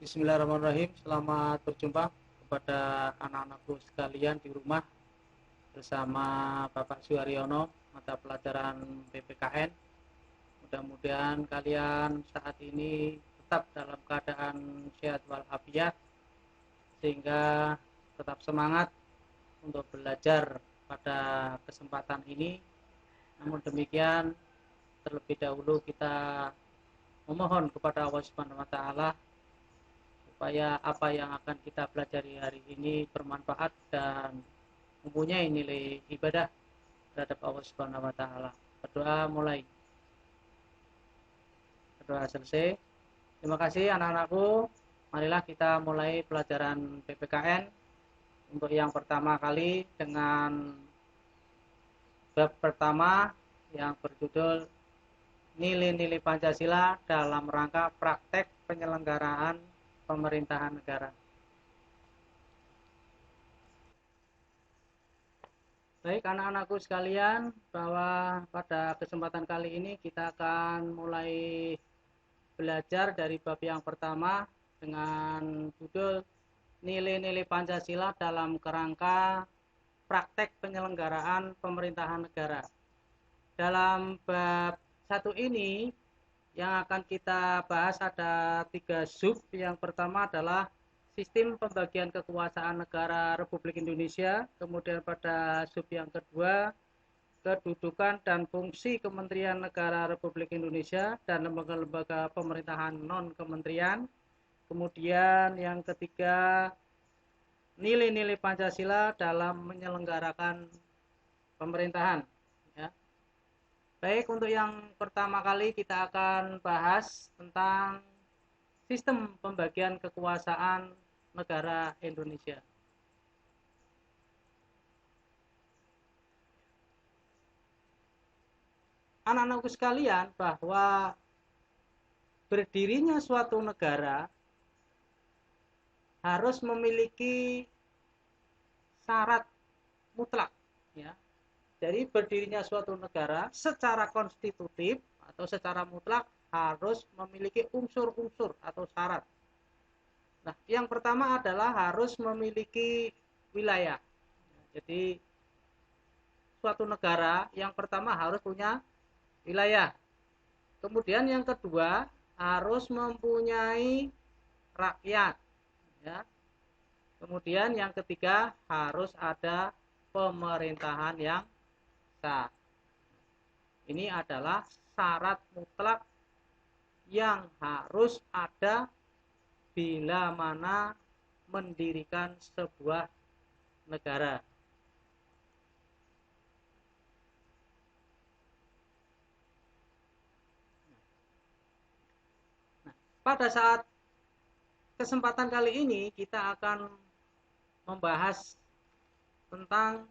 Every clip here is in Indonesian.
Bismillahirrahmanirrahim. Selamat berjumpa kepada anak-anakku sekalian di rumah bersama Bapak Suharyono, mata pelajaran PPKN. Mudah-mudahan kalian saat ini tetap dalam keadaan sehat walafiat sehingga tetap semangat untuk belajar pada kesempatan ini. Namun demikian, terlebih dahulu kita memohon kepada Allah Subhanahu wa taala supaya apa yang akan kita pelajari hari ini bermanfaat dan mempunyai nilai ibadah terhadap Allah Subhanahu wa taala. Berdoa mulai. Berdoa selesai. Terima kasih anak-anakku. Marilah kita mulai pelajaran PPKN untuk yang pertama kali dengan bab pertama yang berjudul Nilai-nilai Pancasila dalam rangka praktek penyelenggaraan pemerintahan negara. Baik anak-anakku sekalian, bahwa pada kesempatan kali ini kita akan mulai belajar dari bab yang pertama dengan judul Nilai-nilai Pancasila dalam kerangka praktek penyelenggaraan pemerintahan negara. Dalam bab satu ini yang akan kita bahas ada 3 sub. Yang pertama adalah sistem pembagian kekuasaan negara Republik Indonesia. Kemudian pada sub yang kedua, kedudukan dan fungsi Kementerian Negara Republik Indonesia dan lembaga-lembaga pemerintahan non-kementerian. Kemudian yang ketiga, nilai-nilai Pancasila dalam menyelenggarakan pemerintahan. Ya. Baik, untuk yang pertama kali kita akan bahas tentang sistem pembagian kekuasaan negara Indonesia. Anak-anakku sekalian, bahwa berdirinya suatu negara harus memiliki syarat mutlak, ya. Jadi berdirinya suatu negara secara konstitutif atau secara mutlak harus memiliki unsur-unsur atau syarat. Nah, yang pertama adalah harus memiliki wilayah. Jadi suatu negara yang pertama harus punya wilayah. Kemudian yang kedua harus mempunyai rakyat. Ya. Kemudian yang ketiga harus ada pemerintahan yang sah. Ini adalah syarat mutlak yang harus ada bila mana mendirikan sebuah negara. Nah, pada saat kesempatan kali ini kita akan membahas tentang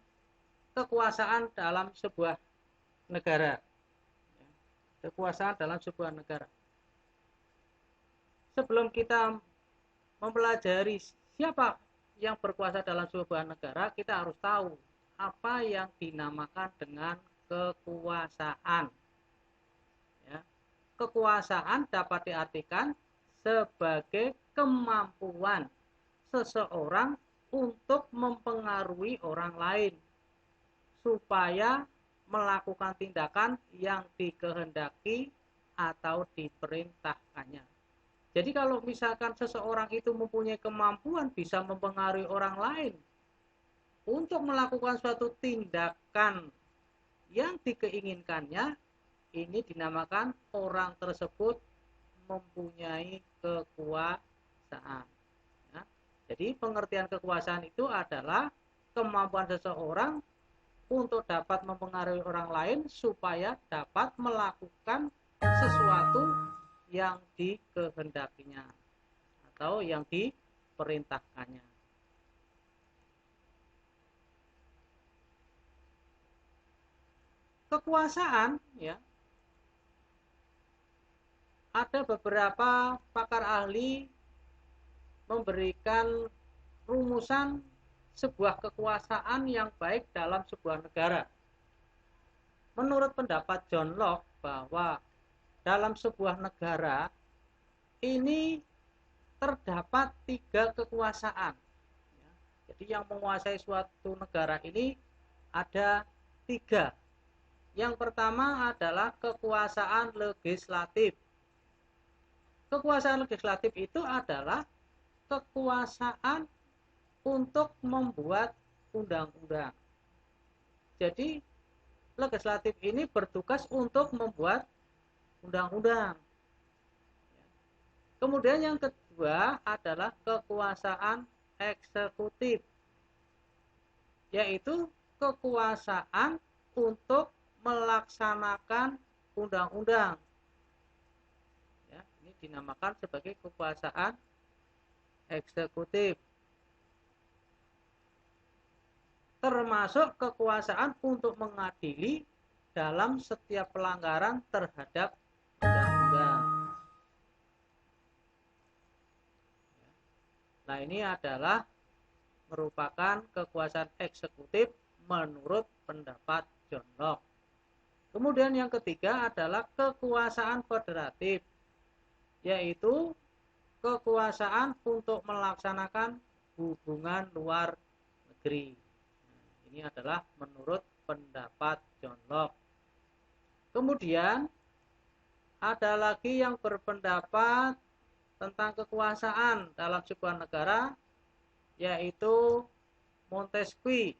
kekuasaan dalam sebuah negara. Kekuasaan dalam sebuah negara. Sebelum kita mempelajari siapa yang berkuasa dalam sebuah negara, kita harus tahu apa yang dinamakan dengan kekuasaan. Ya. Kekuasaan dapat diartikan sebagai kemampuan seseorang untuk mempengaruhi orang lain supaya melakukan tindakan yang dikehendaki atau diperintahkannya. Jadi kalau misalkan seseorang itu mempunyai kemampuan bisa mempengaruhi orang lain untuk melakukan suatu tindakan yang dikeinginkannya, ini dinamakan orang tersebut mempunyai kekuasaan. Ya. Jadi pengertian kekuasaan itu adalah kemampuan seseorang untuk dapat mempengaruhi orang lain supaya dapat melakukan sesuatu yang dikehendakinya atau yang diperintahkannya. Kekuasaan, ya, ada beberapa pakar ahli memberikan rumusan sebuah kekuasaan yang baik dalam sebuah negara. Menurut pendapat John Locke bahwa dalam sebuah negara ini terdapat 3 kekuasaan. Jadi yang menguasai suatu negara ini ada 3. Yang pertama adalah kekuasaan legislatif. Kekuasaan legislatif itu adalah kekuasaan untuk membuat undang-undang. Jadi legislatif ini bertugas untuk membuat undang-undang. Kemudian yang kedua adalah kekuasaan eksekutif, yaitu kekuasaan untuk melaksanakan undang-undang. Ya, ini dinamakan sebagai kekuasaan eksekutif. Termasuk kekuasaan untuk mengadili dalam setiap pelanggaran terhadap undang-undang. Nah, ini adalah merupakan kekuasaan eksekutif menurut pendapat John Locke. Kemudian yang ketiga adalah kekuasaan federatif, yaitu kekuasaan untuk melaksanakan hubungan luar negeri. Ini adalah menurut pendapat John Locke. Kemudian ada lagi yang berpendapat tentang kekuasaan dalam sebuah negara, yaitu Montesquieu.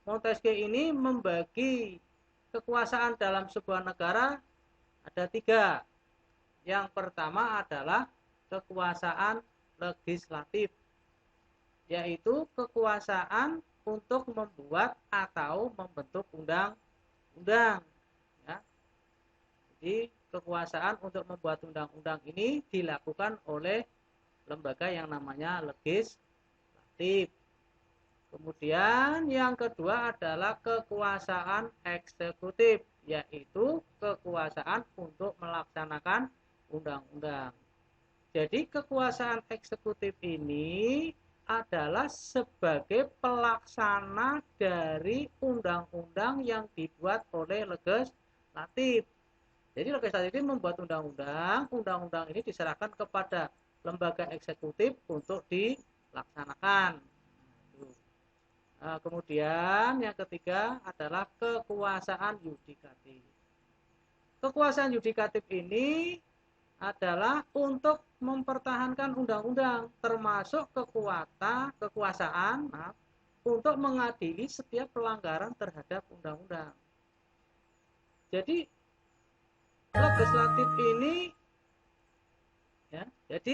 Montesquieu ini membagi kekuasaan dalam sebuah negara ada 3. Yang pertama adalah kekuasaan legislatif, yaitu kekuasaan untuk membuat atau membentuk undang-undang. Ya. Jadi kekuasaan untuk membuat undang-undang ini dilakukan oleh lembaga yang namanya legislatif. Kemudian yang kedua adalah kekuasaan eksekutif, yaitu kekuasaan untuk melaksanakan undang-undang. Jadi kekuasaan eksekutif ini adalah sebagai pelaksana dari undang-undang yang dibuat oleh legislatif. Jadi legislatif ini membuat undang-undang, undang-undang ini diserahkan kepada lembaga eksekutif untuk dilaksanakan. Nah, kemudian yang ketiga adalah kekuasaan yudikatif. Kekuasaan yudikatif ini adalah untuk mempertahankan undang-undang, termasuk kekuasaan untuk mengadili setiap pelanggaran terhadap undang-undang. Jadi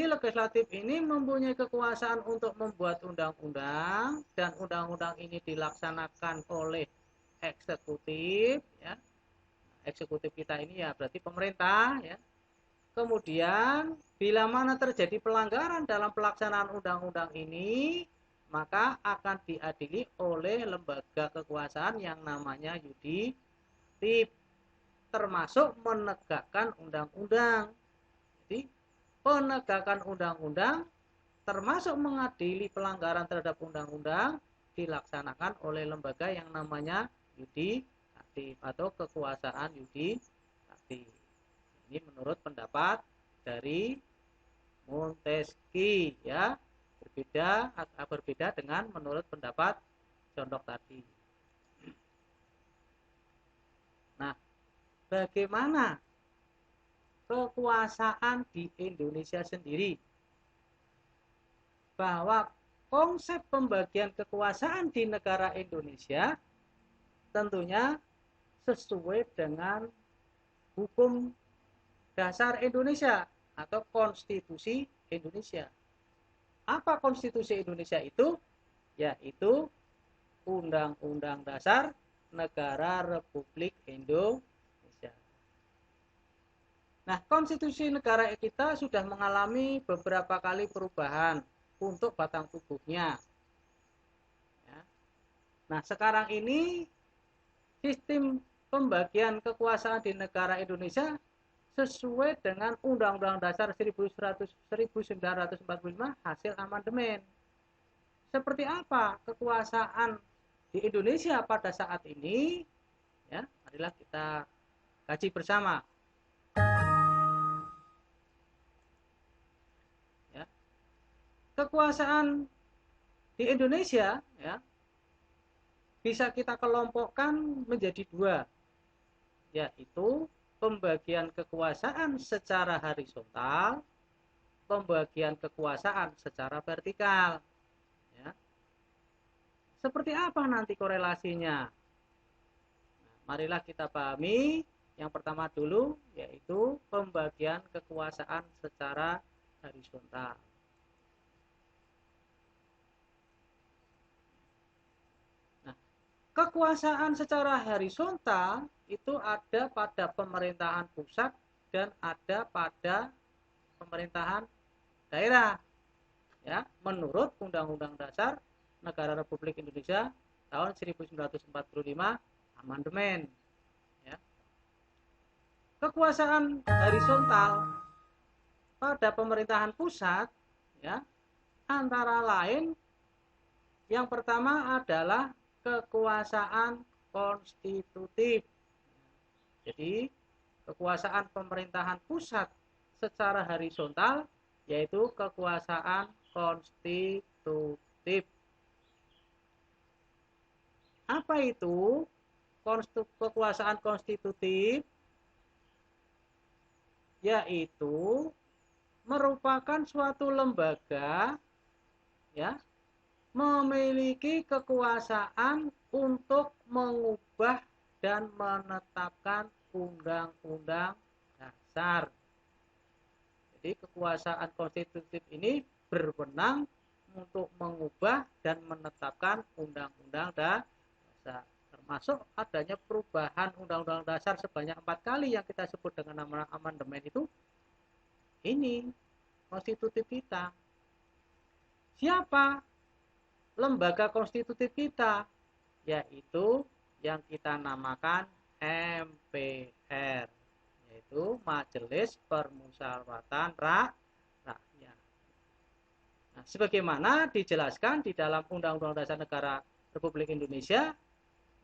legislatif ini mempunyai kekuasaan untuk membuat undang-undang, dan undang-undang ini dilaksanakan oleh eksekutif. Ya. Eksekutif kita ini ya berarti pemerintah. Ya. Kemudian bila mana terjadi pelanggaran dalam pelaksanaan undang-undang ini, maka akan diadili oleh lembaga kekuasaan yang namanya yudikatif, termasuk menegakkan undang-undang. Jadi penegakan undang-undang termasuk mengadili pelanggaran terhadap undang-undang dilaksanakan oleh lembaga yang namanya yudikatif atau kekuasaan yudikatif. Ini menurut pendapat dari Montesquieu, ya, berbeda dengan menurut pendapat John Locke tadi. Nah, bagaimana kekuasaan di Indonesia sendiri? Bahwa konsep pembagian kekuasaan di negara Indonesia tentunya sesuai dengan hukum dasar Indonesia atau konstitusi Indonesia. Apa konstitusi Indonesia itu? Yaitu Undang-Undang Dasar Negara Republik Indonesia. Nah, konstitusi negara kita sudah mengalami beberapa kali perubahan untuk batang tubuhnya. Ya. Nah, sekarang ini sistem pembagian kekuasaan di negara Indonesia sesuai dengan Undang-Undang Dasar 1945 hasil amandemen. Seperti apa kekuasaan di Indonesia pada saat ini? Ya, marilah kita kaji bersama. kekuasaan di Indonesia ya bisa kita kelompokkan menjadi dua, yaitu pembagian kekuasaan secara horizontal, pembagian kekuasaan secara vertikal. Ya. Seperti apa nanti korelasinya? Nah, marilah kita pahami yang pertama dulu, yaitu pembagian kekuasaan secara horizontal. Nah, kekuasaan secara horizontal itu ada pada pemerintahan pusat dan ada pada pemerintahan daerah. Ya, menurut Undang-Undang Dasar Negara Republik Indonesia tahun 1945 amandemen. Ya. Kekuasaan horizontal pada pemerintahan pusat ya antara lain yang pertama adalah kekuasaan konstitutif. Jadi kekuasaan pemerintahan pusat secara horizontal yaitu kekuasaan konstitutif. Apa itu kekuasaan konstitutif? Yaitu merupakan suatu lembaga ya memiliki kekuasaan untuk mengubah dan menetapkan undang-undang dasar. Jadi kekuasaan konstitutif ini berwenang untuk mengubah dan menetapkan undang-undang dasar. Termasuk adanya perubahan undang-undang dasar sebanyak 4 kali yang kita sebut dengan nama amandemen itu, ini konstitutif kita. Siapa lembaga konstitutif kita? Yaitu yang kita namakan MPR, yaitu Majelis Permusyawaratan Rakyat. Nah, sebagaimana dijelaskan di dalam Undang-Undang Dasar Negara Republik Indonesia,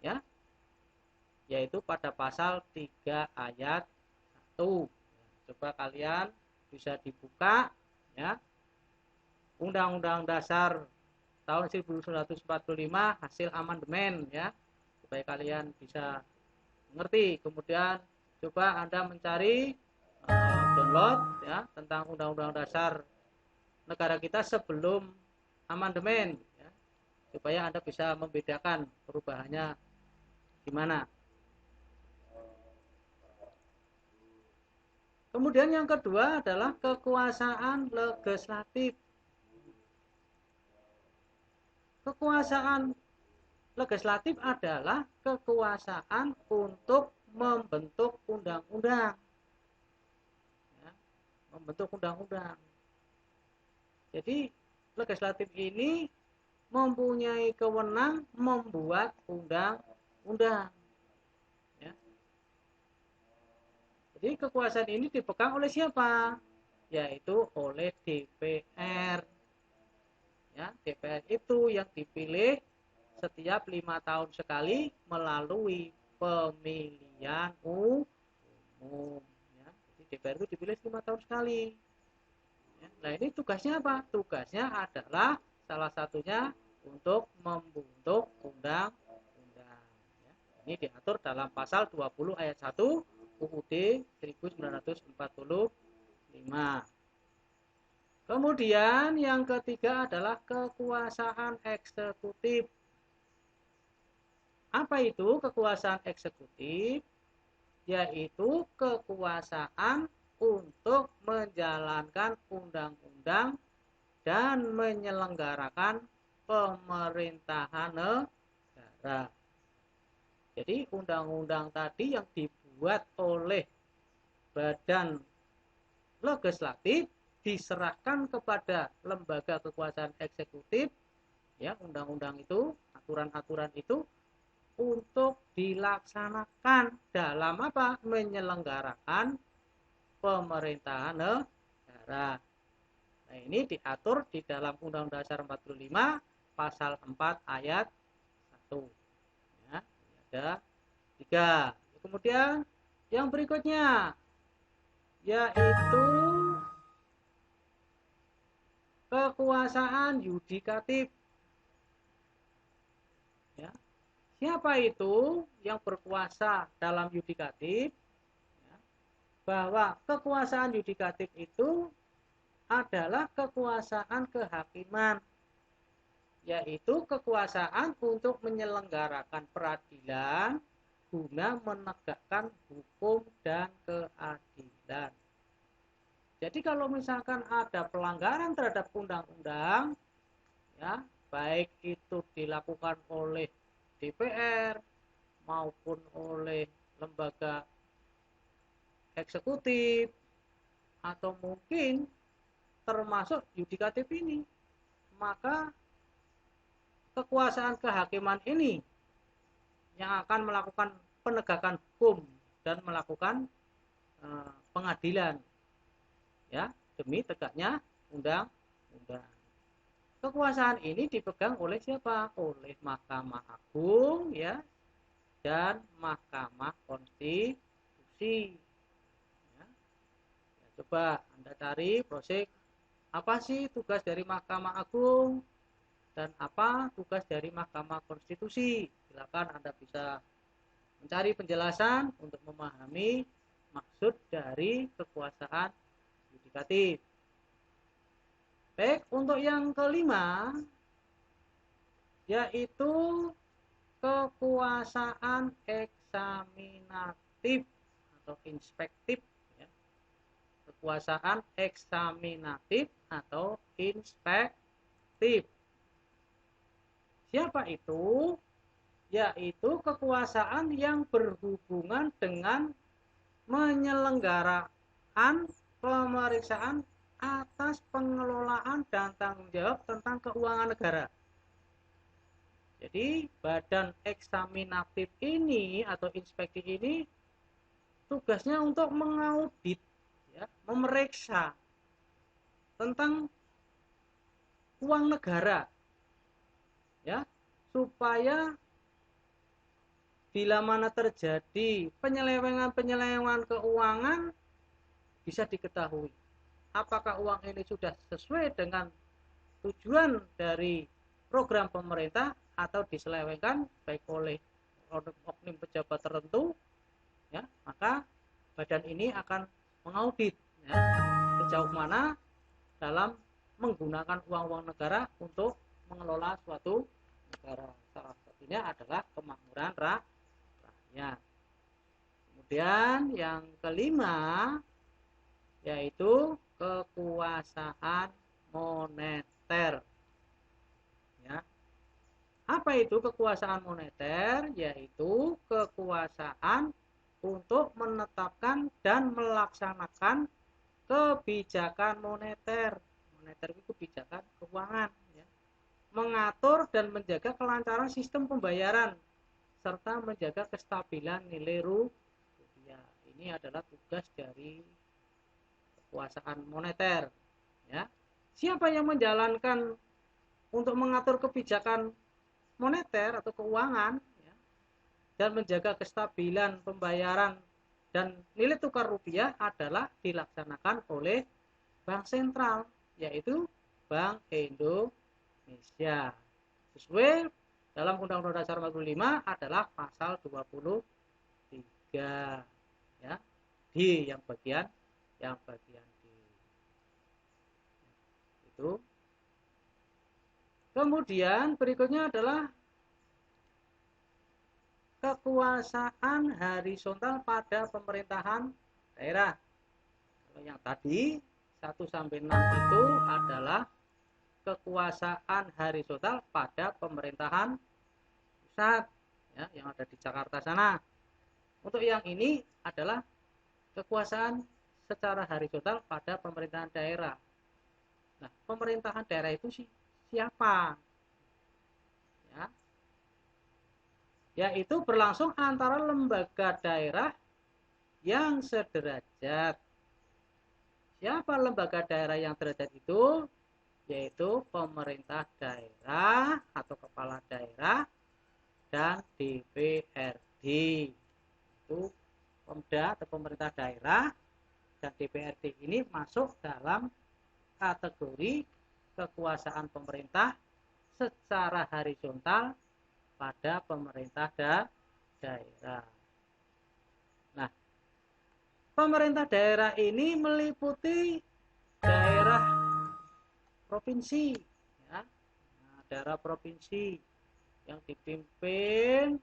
ya, yaitu pada pasal 3 ayat 1. Coba kalian bisa dibuka, ya, Undang-Undang Dasar tahun 1945 hasil amandemen ya, supaya kalian bisa mengerti. Kemudian coba Anda mencari download ya tentang Undang-Undang Dasar negara kita sebelum amandemen ya, supaya Anda bisa membedakan perubahannya gimana. Kemudian yang kedua adalah kekuasaan legislatif. Kekuasaan legislatif adalah kekuasaan untuk membentuk undang-undang. Ya, membentuk undang-undang. Jadi legislatif ini mempunyai kewenang membuat undang-undang. Ya. Jadi kekuasaan ini dipegang oleh siapa? Yaitu oleh DPR. Ya, DPR itu yang dipilih setiap 5 tahun sekali melalui pemilihan umum. Ya. Jadi DPR itu dipilih 5 tahun sekali. Ya. Nah ini tugasnya apa? Tugasnya adalah salah satunya untuk membentuk undang-undang. Ya. Ini diatur dalam pasal 20 ayat 1 UUD 1945. Kemudian yang ketiga adalah kekuasaan eksekutif. Apa itu kekuasaan eksekutif? Yaitu kekuasaan untuk menjalankan undang-undang dan menyelenggarakan pemerintahan negara. Jadi undang-undang tadi yang dibuat oleh badan legislatif diserahkan kepada lembaga kekuasaan eksekutif, ya undang-undang itu, aturan-aturan itu untuk dilaksanakan dalam apa? Menyelenggarakan pemerintahan negara. Nah, ini diatur di dalam Undang-Undang Dasar 45 pasal 4 ayat 1. Ya, ada 3. Kemudian yang berikutnya yaitu kekuasaan yudikatif. Ya. Siapa itu yang berkuasa dalam yudikatif? Ya. Bahwa kekuasaan yudikatif itu adalah kekuasaan kehakiman, yaitu kekuasaan untuk menyelenggarakan peradilan guna menegakkan hukum dan keadilan. Jadi kalau misalkan ada pelanggaran terhadap undang-undang, ya, baik itu dilakukan oleh DPR maupun oleh lembaga eksekutif atau mungkin termasuk yudikatif ini, maka kekuasaan kehakiman ini yang akan melakukan penegakan hukum dan melakukan pengadilan, ya, demi tegaknya undang-undang. Kekuasaan ini dipegang oleh siapa? Oleh Mahkamah Agung, ya, dan Mahkamah Konstitusi. Ya. Ya, coba Anda cari proses apa sih tugas dari Mahkamah Agung dan apa tugas dari Mahkamah Konstitusi. Silakan Anda bisa mencari penjelasan untuk memahami maksud dari kekuasaan yudikatif. Baik, untuk yang kelima, yaitu kekuasaan eksaminatif atau inspektif. Ya. Kekuasaan eksaminatif atau inspektif. Siapa itu? Yaitu kekuasaan yang berhubungan dengan menyelenggarakan pemeriksaan atas pengelolaan dan tanggung jawab tentang keuangan negara. Jadi badan eksaminatif ini atau inspektif ini tugasnya untuk mengaudit, ya, memeriksa tentang uang negara, ya, supaya bila mana terjadi penyelewengan keuangan bisa diketahui apakah uang ini sudah sesuai dengan tujuan dari program pemerintah atau diselewengkan baik oleh oknum pejabat tertentu, ya, maka badan ini akan mengaudit, ya, sejauh mana dalam menggunakan uang-uang negara untuk mengelola suatu negara. Salah satunya adalah kemakmuran rakyat. Kemudian yang kelima yaitu kekuasaan moneter. Ya. Apa itu kekuasaan moneter? Yaitu kekuasaan untuk menetapkan dan melaksanakan kebijakan moneter. Moneter itu kebijakan keuangan, ya. Mengatur dan menjaga kelancaran sistem pembayaran serta menjaga kestabilan nilai rupiah. Ini adalah tugas dari kekuasaan moneter, ya. Siapa yang menjalankan untuk mengatur kebijakan moneter atau keuangan, ya, dan menjaga kestabilan pembayaran dan nilai tukar rupiah adalah dilaksanakan oleh Bank Sentral, yaitu Bank Indonesia. Sesuai dalam Undang-Undang Dasar 45 adalah pasal 23, ya, di yang bagian D. Itu. Kemudian berikutnya adalah kekuasaan horizontal pada pemerintahan daerah. Kalau yang tadi 1 sampai 6 itu adalah kekuasaan horizontal pada pemerintahan pusat, ya, yang ada di Jakarta sana. Untuk yang ini adalah kekuasaan secara horizontal pada pemerintahan daerah. Nah, pemerintahan daerah itu siapa? Ya. Yaitu berlangsung antara lembaga daerah yang sederajat. Siapa lembaga daerah yang sederajat itu? Yaitu pemerintah daerah atau kepala daerah dan DPRD. Itu Pemda atau pemerintah daerah dan DPRD ini masuk dalam kategori kekuasaan pemerintah secara horizontal pada pemerintah daerah. Nah, pemerintah daerah ini meliputi daerah provinsi, ya. Nah, daerah provinsi yang dipimpin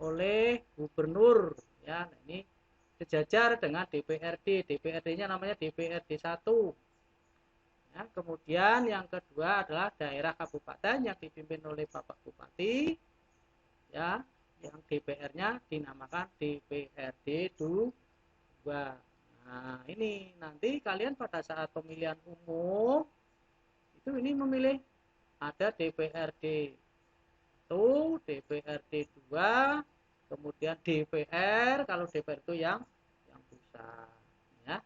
oleh gubernur, ya. Nah, ini sejajar dengan DPRD. DPRD-nya namanya DPRD 1. Ya, kemudian yang kedua adalah daerah kabupaten yang dipimpin oleh Bapak Bupati, ya, yang DPR-nya dinamakan DPRD 2. Nah, ini nanti kalian pada saat pemilihan umum itu ini memilih ada DPRD 1, DPRD 2, kemudian DPR, kalau DPR itu yang pusat, ya.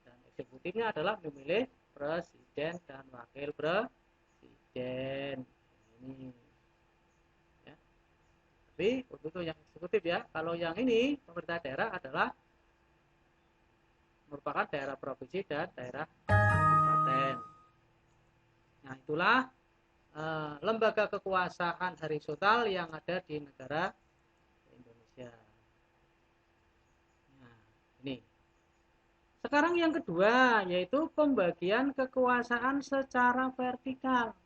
Dan eksekutifnya adalah memilih presiden dan wakil presiden. Ini, ya. Tapi untuk yang eksekutif, ya, kalau yang ini pemerintah daerah adalah merupakan daerah provinsi dan daerah kabupaten. Nah, itulah lembaga kekuasaan horizontal yang ada di negara Indonesia. Nah, ini. Sekarang yang kedua, yaitu pembagian kekuasaan secara vertikal.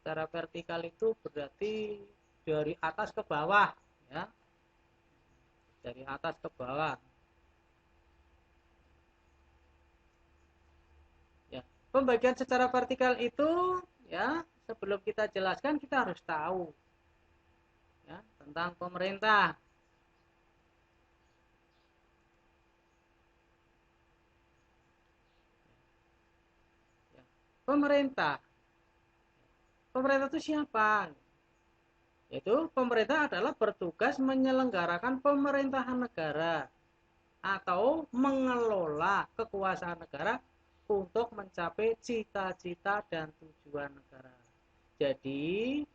Secara vertikal itu berarti dari atas ke bawah, ya. Dari atas ke bawah. Ya, pembagian secara vertikal itu, ya, sebelum kita jelaskan kita harus tahu, ya, tentang pemerintah. Pemerintah itu siapa? Yaitu pemerintah adalah bertugas menyelenggarakan pemerintahan negara atau mengelola kekuasaan negara untuk mencapai cita-cita dan tujuan negara. Jadi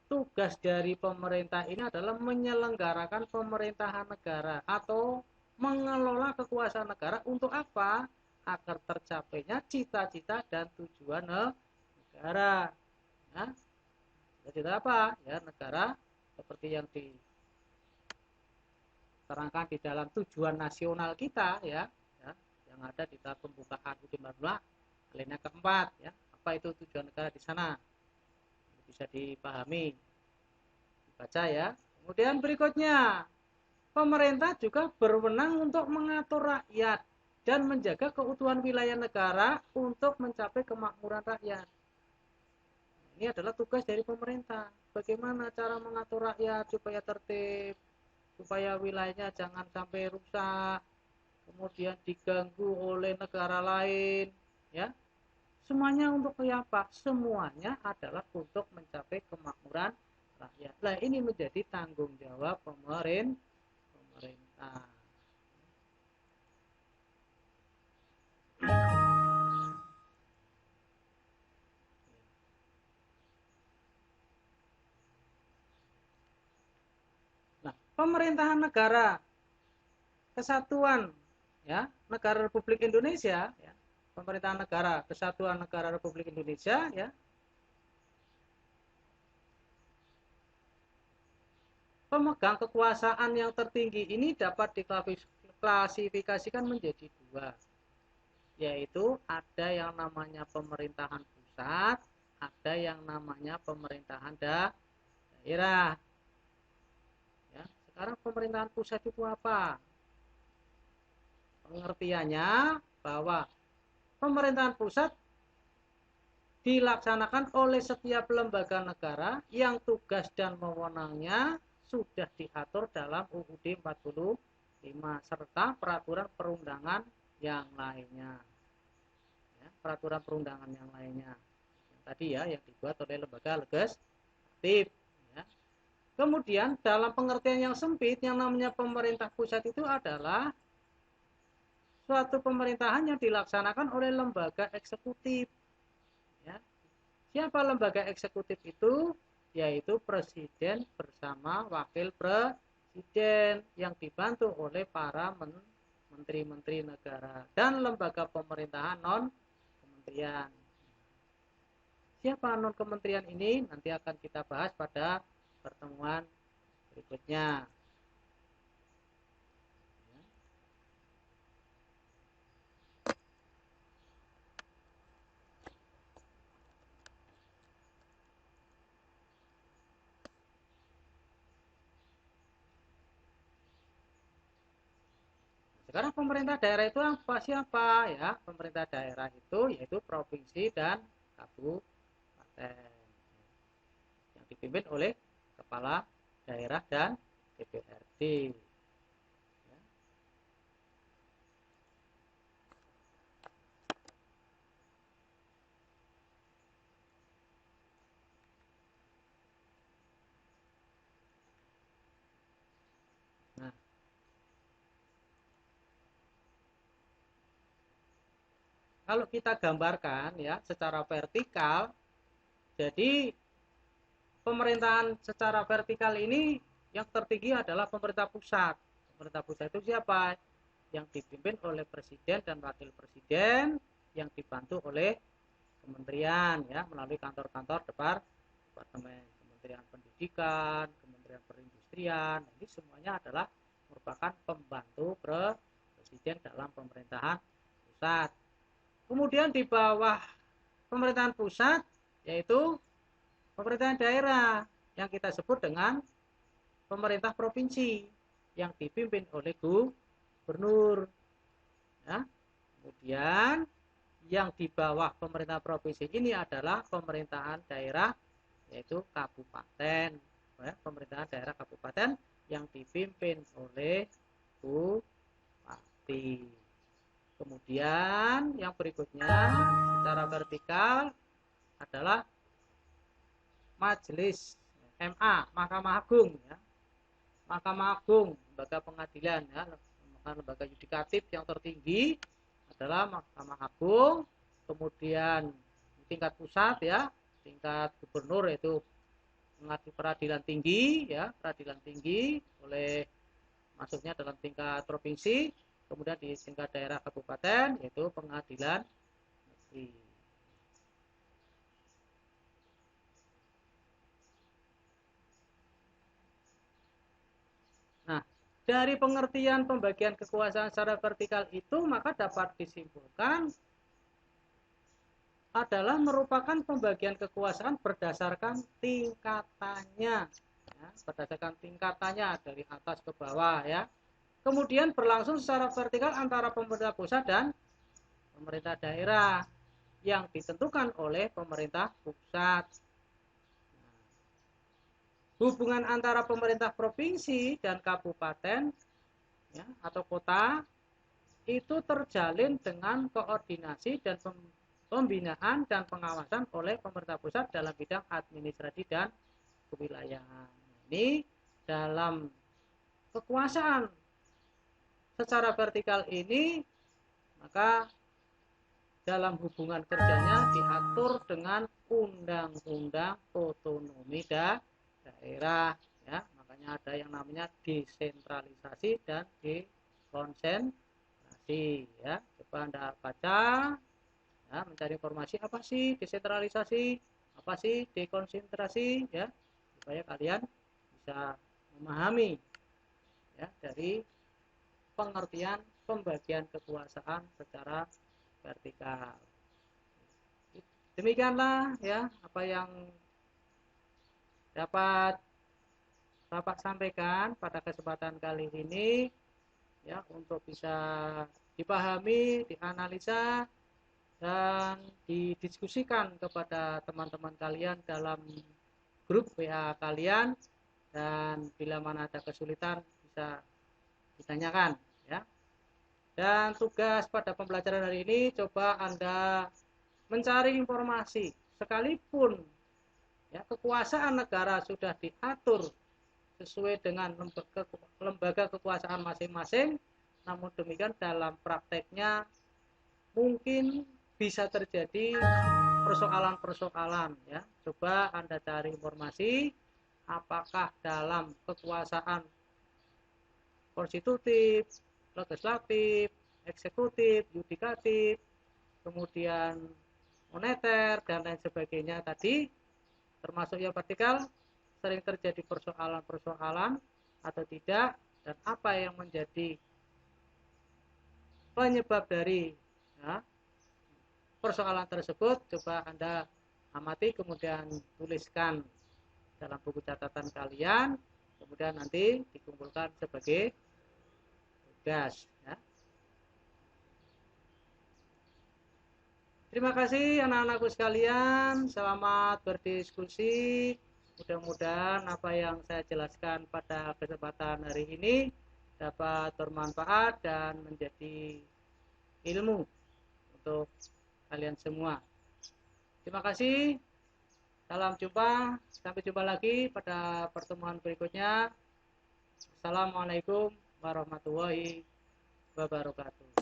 tugas dari pemerintah ini adalah menyelenggarakan pemerintahan negara atau mengelola kekuasaan negara untuk apa? Agar tercapainya cita-cita dan tujuan negara. Nah, cita-cita apa? Ya, negara seperti yang diterangkan di dalam tujuan nasional kita, ya, yang ada di dalam pembukaan UD 42 alinea keempat, ya. Apa itu tujuan negara di sana? Bisa dipahami, dibaca, ya. Kemudian berikutnya, pemerintah juga berwenang untuk mengatur rakyat dan menjaga keutuhan wilayah negara untuk mencapai kemakmuran rakyat. Ini adalah tugas dari pemerintah. Bagaimana cara mengatur rakyat supaya tertib, supaya wilayahnya jangan sampai rusak, kemudian diganggu oleh negara lain, ya. Semuanya untuk apa? Semuanya adalah untuk mencapai kemakmuran rakyat. Nah, ini menjadi tanggung jawab pemerintah. Nah, pemerintahan negara kesatuan, ya, negara Republik Indonesia, ya, pemerintahan negara kesatuan negara Republik Indonesia, ya, pemegang kekuasaan yang tertinggi ini dapat diklasifikasikan menjadi dua, yaitu ada yang namanya pemerintahan pusat, ada yang namanya pemerintahan daerah. Ya, sekarang pemerintahan pusat itu apa? Pengertiannya bahwa pemerintahan pusat dilaksanakan oleh setiap lembaga negara yang tugas dan wewenangnya sudah diatur dalam UUD 45 serta peraturan perundangan yang lainnya. Ya, peraturan perundangan yang lainnya. Yang tadi, ya, yang dibuat oleh lembaga legislatif. Ya. Kemudian dalam pengertian yang sempit, yang namanya pemerintah pusat itu adalah suatu pemerintahan yang dilaksanakan oleh lembaga eksekutif. Ya. Siapa lembaga eksekutif itu? Yaitu presiden bersama wakil presiden yang dibantu oleh para menteri-menteri negara dan lembaga pemerintahan non kementerian. Siapa non kementerian ini nanti akan kita bahas pada pertemuan berikutnya. Sekarang pemerintah daerah itu apa siapa ya? Pemerintah daerah itu yaitu provinsi dan kabupaten yang dipimpin oleh kepala daerah dan DPRD. Nah, kalau kita gambarkan ya secara vertikal, jadi pemerintahan secara vertikal ini yang tertinggi adalah pemerintah pusat. Pemerintah pusat itu siapa? Yang dipimpin oleh presiden dan wakil presiden yang dibantu oleh kementerian ya melalui kantor-kantor departemen, Kementerian Pendidikan, Kementerian Perindustrian. Ini semuanya adalah merupakan pembantu presiden dalam pemerintahan pusat. Kemudian di bawah pemerintahan pusat yaitu pemerintahan daerah yang kita sebut dengan pemerintah provinsi yang dipimpin oleh gubernur. Ya. Kemudian yang di bawah pemerintah provinsi ini adalah pemerintahan daerah yaitu kabupaten. Ya. Pemerintahan daerah kabupaten yang dipimpin oleh bupati. Kemudian yang berikutnya secara vertikal adalah majelis MA, Mahkamah Agung ya. Mahkamah Agung, lembaga pengadilan ya, lembaga yudikatif yang tertinggi adalah Mahkamah Agung. Kemudian tingkat pusat ya, tingkat gubernur yaitu peradilan tinggi ya, peradilan tinggi oleh masuknya dalam tingkat provinsi. Kemudian di tingkat daerah kabupaten yaitu pengadilan negeri. Nah, dari pengertian pembagian kekuasaan secara vertikal itu maka dapat disimpulkan adalah merupakan pembagian kekuasaan berdasarkan tingkatannya ya, berdasarkan tingkatannya dari atas ke bawah ya. Kemudian berlangsung secara vertikal antara pemerintah pusat dan pemerintah daerah yang ditentukan oleh pemerintah pusat. Hubungan antara pemerintah provinsi dan kabupaten ya, atau kota itu terjalin dengan koordinasi dan pembinaan dan pengawasan oleh pemerintah pusat dalam bidang administrasi dan kewilayahan. Ini dalam kekuasaan secara vertikal ini maka dalam hubungan kerjanya diatur dengan undang-undang otonomi daerah ya, makanya ada yang namanya desentralisasi dan dekonsentrasi ya. Coba Anda baca ya, mencari informasi apa sih desentralisasi, apa sih dekonsentrasi ya, supaya kalian bisa memahami ya dari pengertian pembagian kekuasaan secara vertikal. Demikianlah ya apa yang dapat Bapak sampaikan pada kesempatan kali ini ya untuk bisa dipahami, dianalisa dan didiskusikan kepada teman-teman kalian dalam grup WA kalian, dan bila mana ada kesulitan bisa ditanyakan ya. Dan tugas pada pembelajaran hari ini coba Anda mencari informasi sekalipun ya kekuasaan negara sudah diatur sesuai dengan lembaga kekuasaan masing-masing, namun demikian dalam prakteknya mungkin bisa terjadi persoalan-persoalan ya. Coba Anda cari informasi apakah dalam kekuasaan konstitutif, legislatif, eksekutif, yudikatif, kemudian moneter, dan lain sebagainya tadi, termasuk yang vertikal, sering terjadi persoalan-persoalan atau tidak, dan apa yang menjadi penyebab dari ya, persoalan tersebut. Coba Anda amati, kemudian tuliskan dalam buku catatan kalian, kemudian nanti dikumpulkan sebagai tugas ya. Terima kasih anak-anakku sekalian, selamat berdiskusi. Mudah-mudahan apa yang saya jelaskan pada kesempatan hari ini dapat bermanfaat dan menjadi ilmu untuk kalian semua. Terima kasih, salam jumpa, sampai jumpa lagi pada pertemuan berikutnya. Assalamualaikum warahmatullahi wabarakatuh.